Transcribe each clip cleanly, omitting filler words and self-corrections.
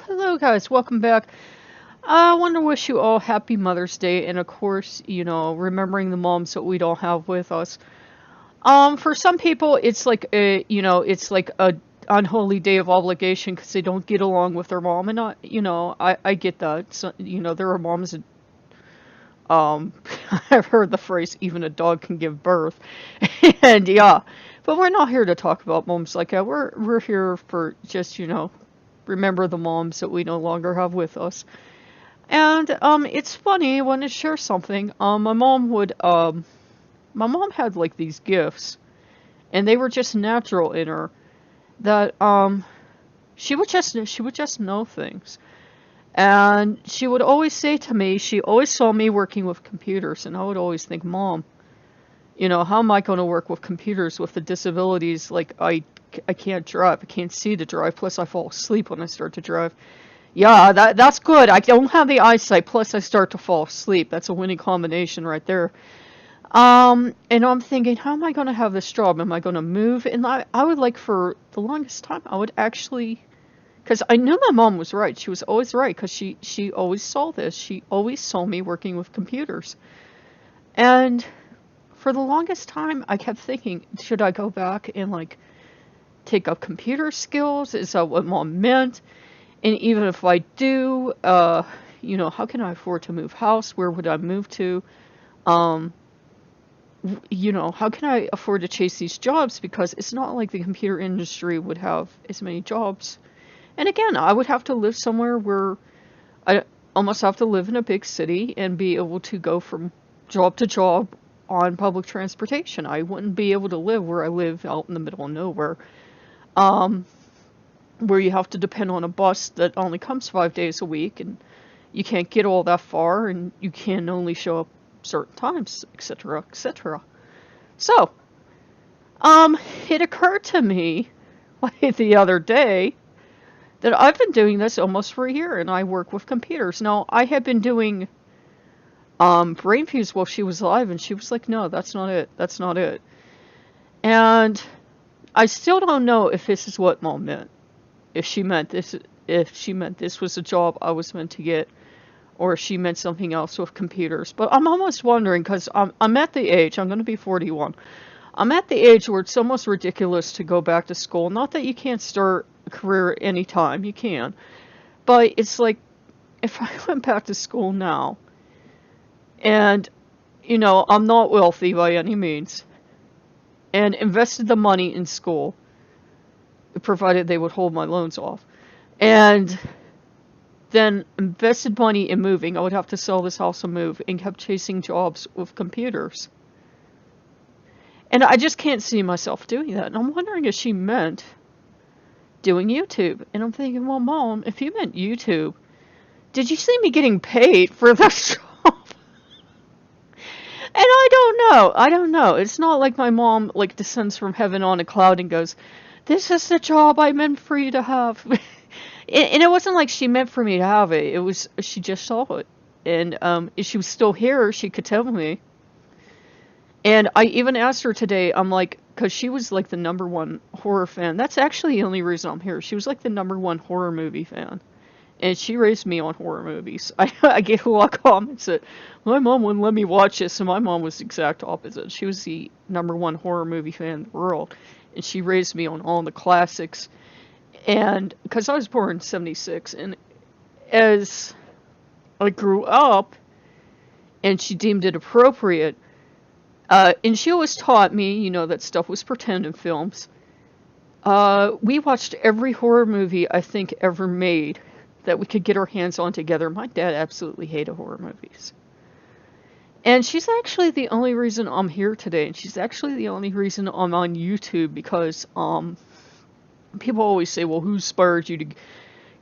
Hello guys, welcome back. I want to wish you all happy Mother's Day and of course, remembering the moms that we don't have with us. For some people it's like a unholy day of obligation because they don't get along with their mom and I get that. So, there are moms that I've heard the phrase even a dog can give birth. And yeah, but we're not here to talk about moms like that. We're here for just, remember the moms that we no longer have with us. And it's funny, I want to share something. My mom had like these gifts, and they were just natural in her. That she would just know things, and she would always say to me, she always saw me working with computers, and I would always think, Mom, how am I going to work with computers with the disabilities? Like I can't drive, I can't see to drive. Plus, I fall asleep when I start to drive. Yeah, that's good. I don't have the eyesight, plus I start to fall asleep. That's a winning combination right there. And I'm thinking, how am I going to have this job? Am I going to move? And I would like for the longest time, I would actually, because I knew my mom was right. She was always right because she always saw this. She always saw me working with computers. And for the longest time, I kept thinking, should I go back and like take up computer skills? Is that what mom meant? And even if I do, how can I afford to move house? Where would I move to? Um, how can I afford to chase these jobs? Because it's not like the computer industry would have as many jobs. And again, I would have to live somewhere where I almost have to live in a big city and be able to go from job to job on public transportation. I wouldn't be able to live where I live out in the middle of nowhere. Um, where you have to depend on a bus that only comes 5 days a week and you can't get all that far and you can only show up certain times, etc., etc. So, it occurred to me like the other day that I've been doing this almost for a year and I work with computers. Now, I had been doing brain fuse while she was alive and she was like, no, that's not it. That's not it. And I still don't know if this is what mom meant. If she meant this was a job I was meant to get, or if she meant something else with computers. But I'm almost wondering because I'm at the age, I'm going to be 41. I'm at the age where it's almost ridiculous to go back to school. Not that you can't start a career anytime, you can. But it's like, if I went back to school now, and, I'm not wealthy by any means, and invested the money in school, provided they would hold my loans off, and then invested money in moving. I would have to sell this house and move, and kept chasing jobs with computers. And I just can't see myself doing that. And I'm wondering if she meant doing YouTube. And I'm thinking, well, Mom, if you meant YouTube, did you see me getting paid for this job? And I don't know. I don't know. It's not like my mom like descends from heaven on a cloud and goes, this is the job I meant for you to have. And it wasn't like she meant for me to have it. It was, she just saw it. And if she was still here, she could tell me. And I even asked her today, I'm like, because she was like the #1 horror fan. That's actually the only reason I'm here. She was like the #1 horror movie fan. And she raised me on horror movies. I get a lot of comments that my mom wouldn't let me watch this, and my mom was the exact opposite. She was the #1 horror movie fan in the world, and she raised me on all the classics. And because I was born in '76, and as I grew up, and she deemed it appropriate, and she always taught me, that stuff was pretend in films. We watched every horror movie I think ever made that we could get our hands on together. My dad absolutely hated horror movies. And she's actually the only reason I'm here today, and she's actually the only reason I'm on YouTube because people always say, well, who inspired you to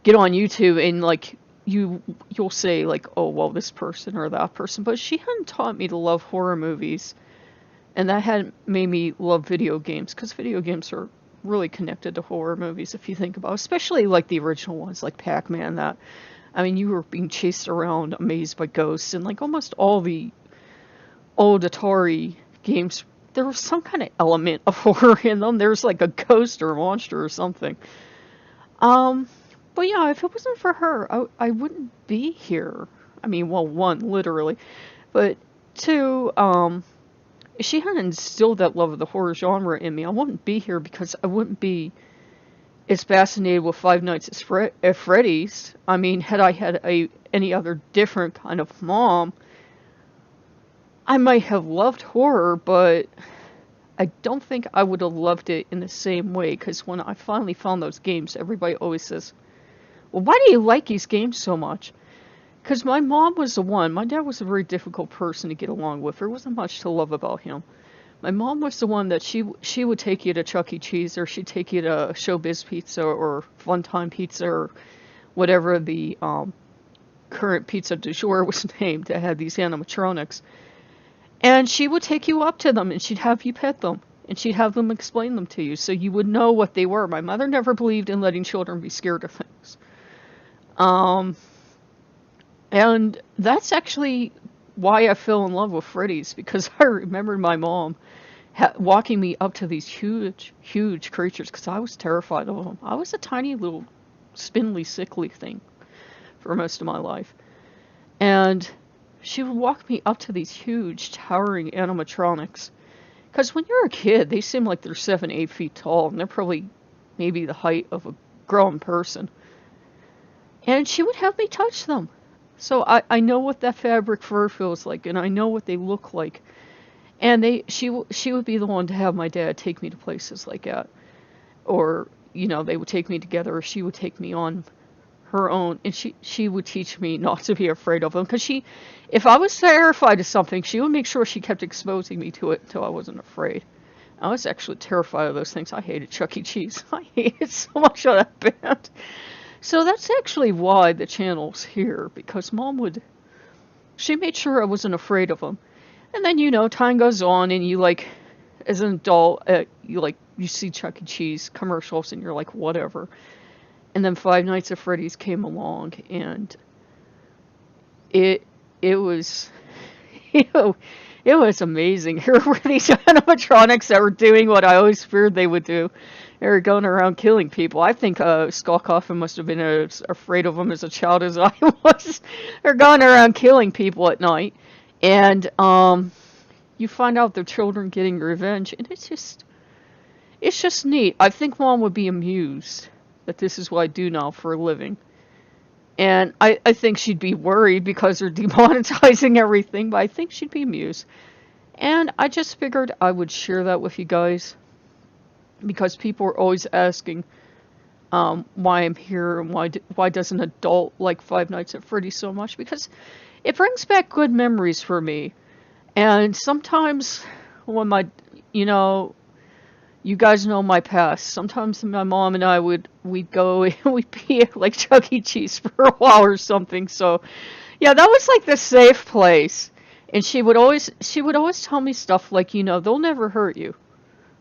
get on YouTube? And like you'll say like, oh, well, this person or that person. But she hadn't taught me to love horror movies, and that had made me love video games, because video games are really connected to horror movies if you think about it, especially like the original ones like Pac-Man. That, I mean, you were being chased around amazed by ghosts, and like almost all the old Atari games, there was some kind of element of horror in them. There's like a ghost or a monster or something. Um, But yeah, if it wasn't for her, I wouldn't be here. I mean, well, one, literally, but two, she had instilled that love of the horror genre in me. I wouldn't be here because I wouldn't be as fascinated with Five Nights at Freddy's. I mean, had I had any other different kind of mom, I might have loved horror, but I don't think I would have loved it in the same way. Because when I finally found those games, everybody always says, "Well, why do you like these games so much?" Because my mom was the one. My dad was a very difficult person to get along with. There wasn't much to love about him. My mom was the one that she would take you to Chuck E. Cheese, or she'd take you to Showbiz Pizza or Fun Time Pizza or whatever the current pizza du jour was named that had these animatronics. And she would take you up to them and she'd have you pet them. And she'd have them explain them to you so you would know what they were. My mother never believed in letting children be scared of things. And that's actually why I fell in love with Freddy's, because I remembered my mom walking me up to these huge, huge creatures because I was terrified of them. I was a tiny little spindly, sickly thing for most of my life. And she would walk me up to these huge, towering animatronics. Because when you're a kid, they seem like they're 7, 8 feet tall, and they're probably maybe the height of a grown person. And she would have me touch them. So I know what that fabric fur feels like, and I know what they look like. And she would be the one to have my dad take me to places like that. Or, you know, they would take me together, or she would take me on her own, and she would teach me not to be afraid of them. Because if I was terrified of something, she would make sure she kept exposing me to it until I wasn't afraid. I was actually terrified of those things. I hated Chuck E. Cheese. I hated so much of that band. So that's actually why the channel's here, because she made sure I wasn't afraid of them. And then, you know, time goes on and you like, as an adult, you see Chuck E. Cheese commercials and you're like, whatever. And then Five Nights at Freddy's came along and it was, you know, it was amazing. Here were these animatronics that were doing what I always feared they would do. They were going around killing people. I think Skull Coffin must have been as afraid of them as a child as I was. They're going around killing people at night. And you find out their children getting revenge. And it's just neat. I think Mom would be amused that this is what I do now for a living. And I think she'd be worried because they're demonetizing everything, but I think she'd be amused. And I just figured I would share that with you guys, because people are always asking why I'm here and why does an adult like Five Nights at Freddy's so much, because it brings back good memories for me. And sometimes when you guys know my past. Sometimes my mom and I we'd go and we'd be at like Chuck E. Cheese for a while or something. So yeah, that was like the safe place. And she would always tell me stuff like, you know, they'll never hurt you.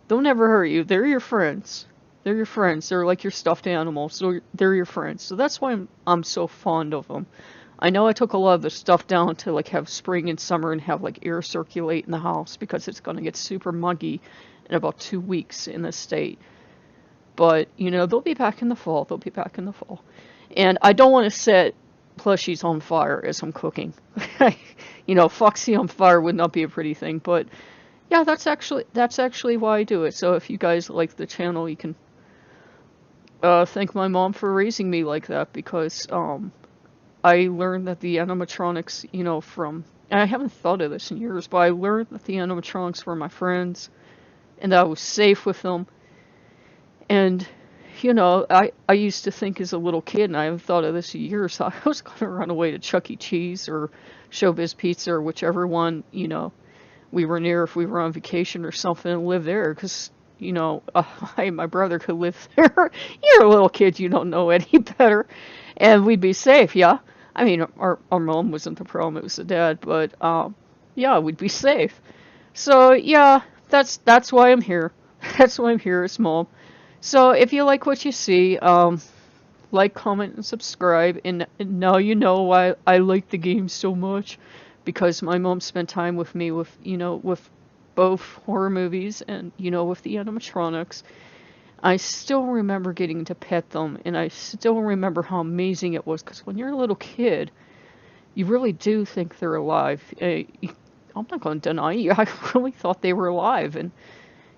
They'll never hurt you. They're your friends. They're your friends. They're like your stuffed animals. So they're your friends. So that's why I'm so fond of them. I know I took a lot of the stuff down to like have spring and summer and have like air circulate in the house because it's going to get super muggy in about 2 weeks in the state. But, you know, they'll be back in the fall. They'll be back in the fall. And I don't want to set plushies on fire as I'm cooking. You know, Foxy on fire would not be a pretty thing. But, yeah, that's actually why I do it. So if you guys like the channel, you can thank my mom for raising me like that, because I learned that the animatronics, you know, and I haven't thought of this in years, but I learned that the animatronics were my friends, and that I was safe with them. And, you know, I used to think as a little kid, and I haven't thought of this in years, I was going to run away to Chuck E. Cheese or Showbiz Pizza or whichever one, you know, we were near if we were on vacation or something, and live there, because, you know, I and my brother could live there. You're a little kid, you don't know any better. And we'd be safe, yeah. I mean, our mom wasn't the problem, it was the dad, but, yeah, we'd be safe. So, yeah, that's why I'm here. That's why I'm here as Mom. So, if you like what you see, like, comment, and subscribe. And now you know why I like the game so much. Because my mom spent time with me with both horror movies and, you know, with the animatronics. I still remember getting to pet them, and I still remember how amazing it was, because when you're a little kid, you really do think they're alive. I'm not going to deny you. I really thought they were alive, and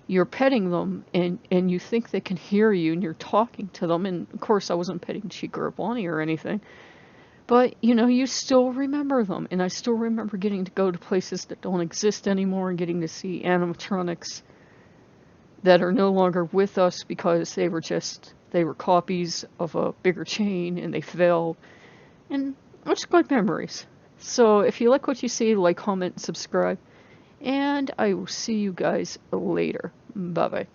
you're petting them, and you think they can hear you, and you're talking to them. And of course, I wasn't petting Chica or Bonnie or anything, but you know, you still remember them. And I still remember getting to go to places that don't exist anymore and getting to see animatronics that are no longer with us because they were copies of a bigger chain and they failed. And it's good memories. So if you like what you see, like, comment, and subscribe. And I will see you guys later. Bye bye.